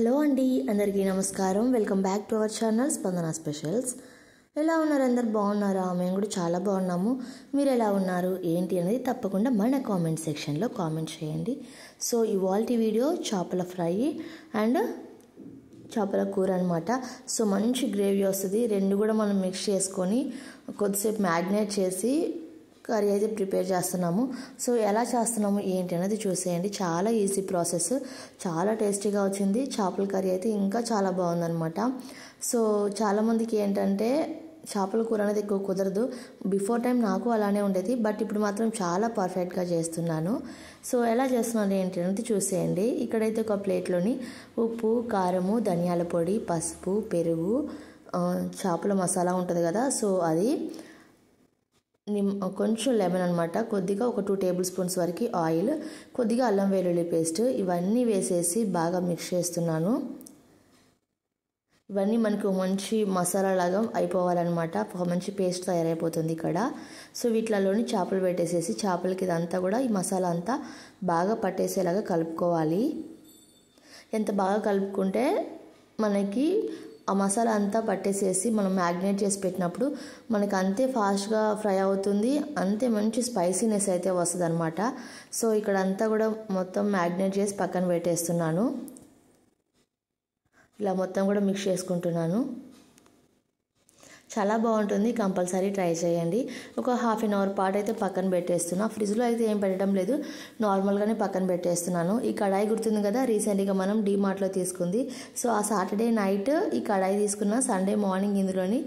Hello అండి, అందరికీ నమస్కారం. Welcome back to our channel స్పందన స్పెషల్స్. ఎలా ఉన్నారు? అందరు బాగున్నారా? మేము కూడా చాలా బాగున్నాము. మీరు ఎలా ఉన్నారు ఏంటి అనేది తప్పకుండా మన కామెంట్ సెక్షన్లో కామెంట్ చేయండి. సో ఇవాల్టి వీడియో చేపల ఫ్రై అండ్ చేపల కూర అనమాట. సో మంచి గ్రేవీ వస్తుంది. రెండు కూడా మనం మిక్స్ చేసుకొని కొద్దిసేపు మ్యాగ్నేట్ చేసి కర్రీ అయితే ప్రిపేర్ చేస్తున్నాము. సో ఎలా చేస్తున్నాము ఏంటి అనేది చూసేయండి. చాలా ఈజీ ప్రాసెస్, చాలా టేస్టీగా వచ్చింది. చేపల కర్రీ అయితే ఇంకా చాలా బాగుందనమాట. సో చాలామందికి ఏంటంటే చేపల కూర అనేది ఎక్కువ కుదరదు. బిఫోర్ టైం నాకు అలానే ఉండేది, బట్ ఇప్పుడు మాత్రం చాలా పర్ఫెక్ట్గా చేస్తున్నాను. సో ఎలా చేస్తున్నాను ఏంటి అనేది చూసేయండి. ఇక్కడైతే ఒక ప్లేట్లోని ఉప్పు, కారము, ధనియాల పొడి, పసుపు, పెరుగు, చేపల మసాలా ఉంటుంది కదా, సో అది, కొంచెం లెమన్ అనమాట, కొద్దిగా ఒక 2 టేబుల్ స్పూన్స్ వరకు ఆయిల్, కొద్దిగా అల్లం వెల్లుల్లి పేస్ట్, ఇవన్నీ వేసేసి బాగా మిక్స్ చేస్తున్నాను. ఇవన్నీ మనకు మంచి మసాలా లాగా అయిపోవాలన్నమాట. ఒక మంచి పేస్ట్ తయారైపోతుంది ఇక్కడ. సో వీటిలోని చేపలు పెట్టేసేసి చేపలకి ఇదంతా కూడా ఈ మసాలా అంతా బాగా పట్టేసేలాగా కలుపుకోవాలి. ఎంత బాగా కలుపుకుంటే మనకి ఆ మసాలా అంతా పట్టేసేసి మనం మ్యాగ్నేట్ చేసి పెట్టినప్పుడు మనకి అంతే ఫాస్ట్గా ఫ్రై అవుతుంది, అంతే మంచి స్పైసీనెస్ అయితే వస్తుంది అనమాట. సో ఇక్కడ అంతా కూడా మొత్తం మ్యాగ్నేట్ చేసి పక్కన పెట్టేస్తున్నాను. ఇలా మొత్తం కూడా మిక్స్ చేసుకుంటున్నాను. చాలా బాగుంటుంది, కంపల్సరీ ట్రై చేయండి. ఒక హాఫ్ అన్ అవర్ పాటు అయితే పక్కన పెట్టేస్తున్నా. ఫ్రిడ్జ్లో అయితే ఏం పెట్టడం లేదు, నార్మల్గానే పక్కన పెట్టేస్తున్నాను. ఈ కడాయి గుర్తుంది కదా, రీసెంట్గా మనం డీమార్ట్లో తీసుకుంది. సో ఆ సాటర్డే నైట్ ఈ కడాయి తీసుకున్న, సండే మార్నింగ్ ఇందులోని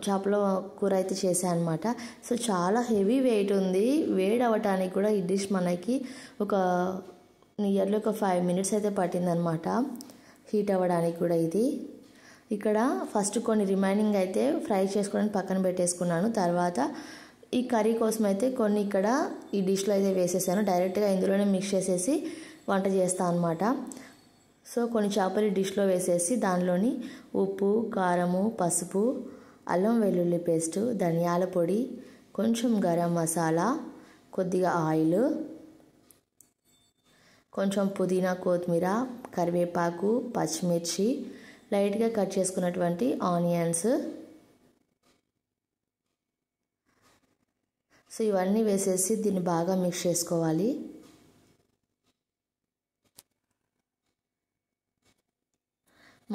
చేపల కూర అయితే చేశాను అనమాట. సో చాలా హెవీ వెయిట్ ఉంది. వేడి అవ్వటానికి కూడా ఈ డిష్ మనకి ఒక నియర్లీ ఒక 5 మినిట్స్ అయితే పట్టిందనమాట హీట్ అవ్వడానికి కూడా. ఇది ఇక్కడ ఫస్ట్ కొన్ని రిమైనింగ్ అయితే ఫ్రై చేసుకోవడానికి పక్కన పెట్టేసుకున్నాను. తర్వాత ఈ కర్రీ కోసం అయితే కొన్ని ఇక్కడ ఈ డిష్లో అయితే వేసేసాను. డైరెక్ట్గా ఇందులోనే మిక్స్ చేసేసి వంట చేస్తాను అనమాట. సో కొన్ని చేపలు డిష్లో వేసేసి దానిలోని ఉప్పు, కారము, పసుపు, అల్లం వెల్లుల్లి పేస్ట్, ధనియాల పొడి, కొంచెం గరం మసాలా, కొద్దిగా ఆయిల్, కొంచెం పుదీనా, కొత్తిమీర, కరివేపాకు, పచ్చిమిర్చి, లైట్గా కట్ చేసుకున్నటువంటి ఆనియన్స్, సో ఇవన్నీ వేసేసి దీన్ని బాగా మిక్స్ చేసుకోవాలి.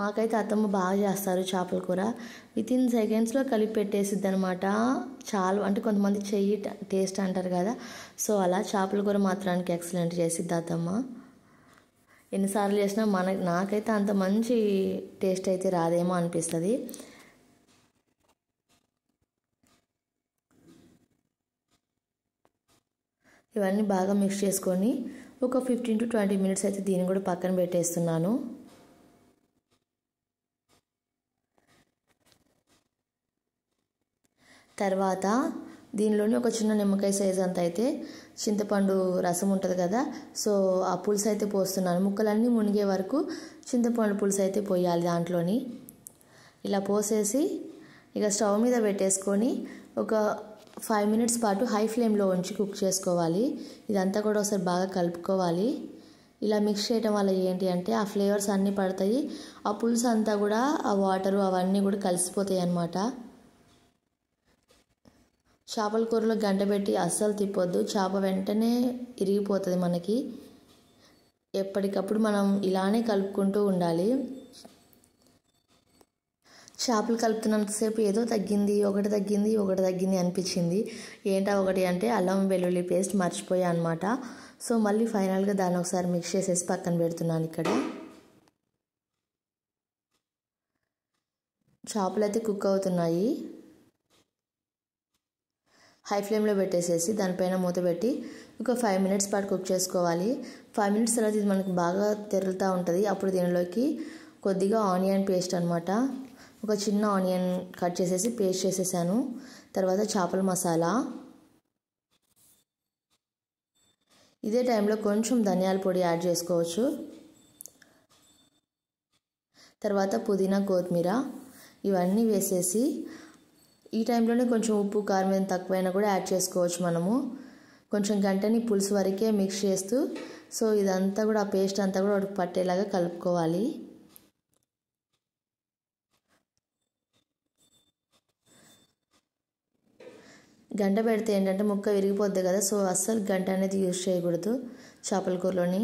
మాకైతే అత్తమ్మ బాగా చేస్తారు చేపల కూర. వితిన్ సెకండ్స్లో కలిపి పెట్టేసిద్ది అనమాట. చాలా అంటే కొంతమంది చెయ్యి టేస్ట్ అంటారు కదా, సో అలా చేపల కూర మాత్రానికి ఎక్సలెంట్ చేసిద్ది అత్తమ్మ. ఎన్నిసార్లు చేసినా నాకైతే అంత మంచి టేస్ట్ అయితే రాదేమో అనిపిస్తుంది. ఇవన్నీ బాగా మిక్స్ చేసుకొని ఒక 15 to 20 మినిట్స్ అయితే దీన్ని కూడా పక్కన పెట్టేస్తున్నాను. తర్వాత దీనిలోని ఒక చిన్న నిమ్మకాయ సైజ్ అంత అయితే చింతపండు రసం ఉంటుంది కదా, సో ఆ పులుసు అయితే పోస్తున్నాను. ముక్కలన్నీ మునిగే వరకు చింతపండు పులుసు అయితే పోయాలి దాంట్లోని. ఇలా పోసేసి ఇక స్టవ్ మీద పెట్టేసుకొని ఒక 5 మినిట్స్ పాటు హై ఫ్లేమ్లో ఉంచి కుక్ చేసుకోవాలి. ఇదంతా కూడా ఒకసారి బాగా కలుపుకోవాలి. ఇలా మిక్స్ చేయడం వల్ల ఏంటి అంటే ఆ ఫ్లేవర్స్ అన్నీ పడతాయి, ఆ పులుసు అంతా కూడా ఆ వాటరు అవన్నీ కూడా కలిసిపోతాయి అన్నమాట. చేపల కూరలో గంట పెట్టి అస్సలు తిప్పొద్దు, చేప వెంటనే ఇరిగిపోతుంది మనకి. ఎప్పటికప్పుడు మనం ఇలానే కలుపుకుంటూ ఉండాలి. చేపలు కలుపుతున్నంతసేపు ఏదో ఒకటి తగ్గింది అనిపించింది. ఏంటా ఒకటి అంటే అల్లం వెల్లుల్లి పేస్ట్ మర్చిపోయా అనమాట. సో మళ్ళీ ఫైనల్గా దాన్ని ఒకసారి మిక్స్ చేసేసి పక్కన పెడుతున్నాను. ఇక్కడ చేపలు అయితే కుక్ అవుతున్నాయి. హై ఫ్లేమ్లో పెట్టేసేసి దానిపైన మూత పెట్టి ఒక 5 మినిట్స్ పాటు కుక్ చేసుకోవాలి. 5 మినిట్స్ తర్వాత ఇది మనకి బాగా తెరులుతూ ఉంటుంది. అప్పుడు దీనిలోకి కొద్దిగా ఆనియన్ పేస్ట్ అనమాట, ఒక చిన్న ఆనియన్ కట్ చేసేసి పేస్ట్ చేసేసాను. తర్వాత చేపల మసాలా, ఇదే టైంలో కొంచెం ధనియాల పొడి యాడ్ చేసుకోవచ్చు. తర్వాత పుదీనా, కొత్తిమీర ఇవన్నీ వేసేసి ఈ టైంలోనే కొంచెం ఉప్పు, కారం తక్కువైనా కూడా యాడ్ చేసుకోవచ్చు మనము. కొంచెం గంటని పులుసు వరకే మిక్స్ చేస్తూ సో ఇదంతా కూడా ఆ పేస్ట్ అంతా కూడా వాటికి పట్టేలాగా కలుపుకోవాలి. గంట పెడితే ఏంటంటే ముక్క విరిగిపోద్ది కదా, సో అస్సలు గంట అనేది యూజ్ చేయకూడదు. చేపల కూరలోని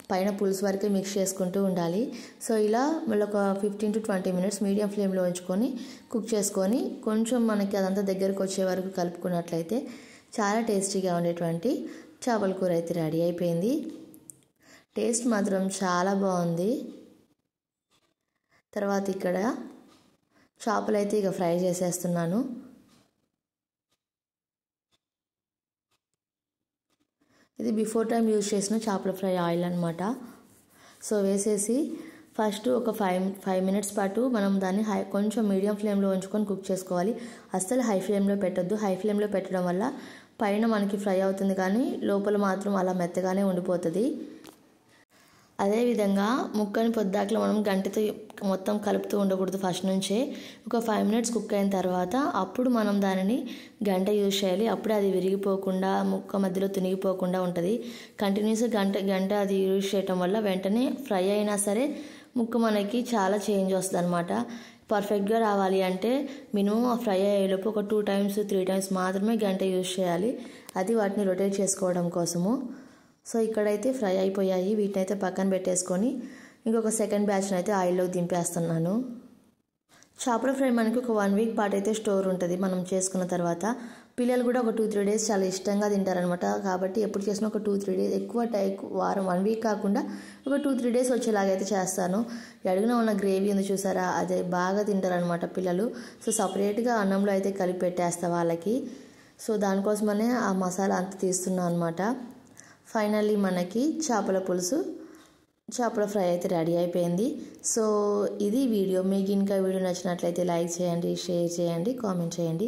పైన పులుసు వరకే మిక్స్ చేసుకుంటూ ఉండాలి. సో ఇలా మళ్ళీ ఒక 15 to 20 minutes మీడియం ఫ్లేమ్లో ఉంచుకొని కుక్ చేసుకొని కొంచెం మనకి అదంతా దగ్గరకు వచ్చే వరకు కలుపుకున్నట్లయితే చాలా టేస్టీగా ఉండేటువంటి చేపల కూర అయితే రెడీ అయిపోయింది. టేస్ట్ మాత్రం చాలా బాగుంది. తర్వాత ఇక్కడ చేపలు అయితే ఇక ఫ్రై చేసేస్తున్నాను. ఇది బిఫోర్ టైం యూజ్ చేసిన చేపల ఫ్రై ఆయిల్ అనమాట. సో వేసేసి ఫస్ట్ ఒక 5 minutes పాటు మనం దాన్ని కొంచెం మీడియం ఫ్లేమ్లో ఉంచుకొని కుక్ చేసుకోవాలి. అస్సలు హై ఫ్లేమ్లో పెట్టొద్దు. హై ఫ్లేమ్లో పెట్టడం వల్ల పైన మనకి ఫ్రై అవుతుంది కానీ లోపల మాత్రం అలా మెత్తగానే ఉండిపోతుంది. అదేవిధంగా ముక్కని పొద్దాకలో మనం గంటతో మొత్తం కలుపుతూ ఉండకూడదు. ఫస్ట్ నుంచే ఒక 5 minutes కుక్ అయిన తర్వాత అప్పుడు మనం దానిని గంట యూజ్ చేయాలి. అప్పుడే అది విరిగిపోకుండా ముక్క మధ్యలో తునిగిపోకుండా ఉంటుంది. కంటిన్యూస్గా గంట అది యూజ్ చేయటం వల్ల వెంటనే ఫ్రై అయినా సరే ముక్క మనకి చాలా చేంజ్ వస్తుంది అనమాట. పర్ఫెక్ట్గా రావాలి అంటే మినిమం ఆ ఫ్రై అయ్యేలోపు ఒక 2 times 3 times మాత్రమే గంట యూజ్ చేయాలి. అది వాటిని రొటేట్ చేసుకోవడం కోసము. సో ఇక్కడైతే ఫ్రై అయిపోయాయి. వీటిని అయితే పక్కన పెట్టేసుకొని ఇంకొక సెకండ్ బ్యాచ్ని అయితే ఆయిల్లోకి దింపేస్తున్నాను. చేపల ఫ్రై మనకి ఒక 1 week పాటు అయితే స్టోర్ ఉంటుంది మనం చేసుకున్న తర్వాత. పిల్లలు కూడా ఒక 2-3 days చాలా ఇష్టంగా తింటారనమాట. కాబట్టి ఎప్పుడు చేసినా ఒక 2-3 days ఎక్కువ వారం 1 week కాకుండా ఒక 2-3 days వచ్చేలాగైతే చేస్తాను. అడుగున ఉన్న గ్రేవీ ఉంది చూసారా, అదే బాగా తింటారనమాట పిల్లలు. సో సపరేట్గా అన్నంలో అయితే కలిపి పెట్టేస్తా వాళ్ళకి. సో దానికోసమనే ఆ మసాలా అంతా తీస్తున్నాను అనమాట. ఫైనల్లీ మనకి చేపల పులుసు చేపల ఫ్రై అయితే రెడీ అయిపోయింది. సో ఇది వీడియో. మీకు ఇంకా వీడియో నచ్చినట్లయితే లైక్ చేయండి, షేర్ చేయండి, కామెంట్ చేయండి.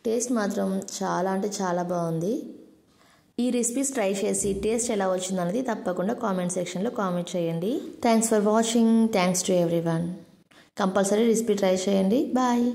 టేస్ట్ మాత్రం చాలా అంటే చాలా బాగుంది. ఈ రెసిపీస్ ట్రై చేసి టేస్ట్ ఎలా వచ్చిందనేది తప్పకుండా కామెంట్ సెక్షన్లో కామెంట్ చేయండి. Thanks for watching. Thanks to everyone. Compulsory recipe try చేయండి. బాయ్.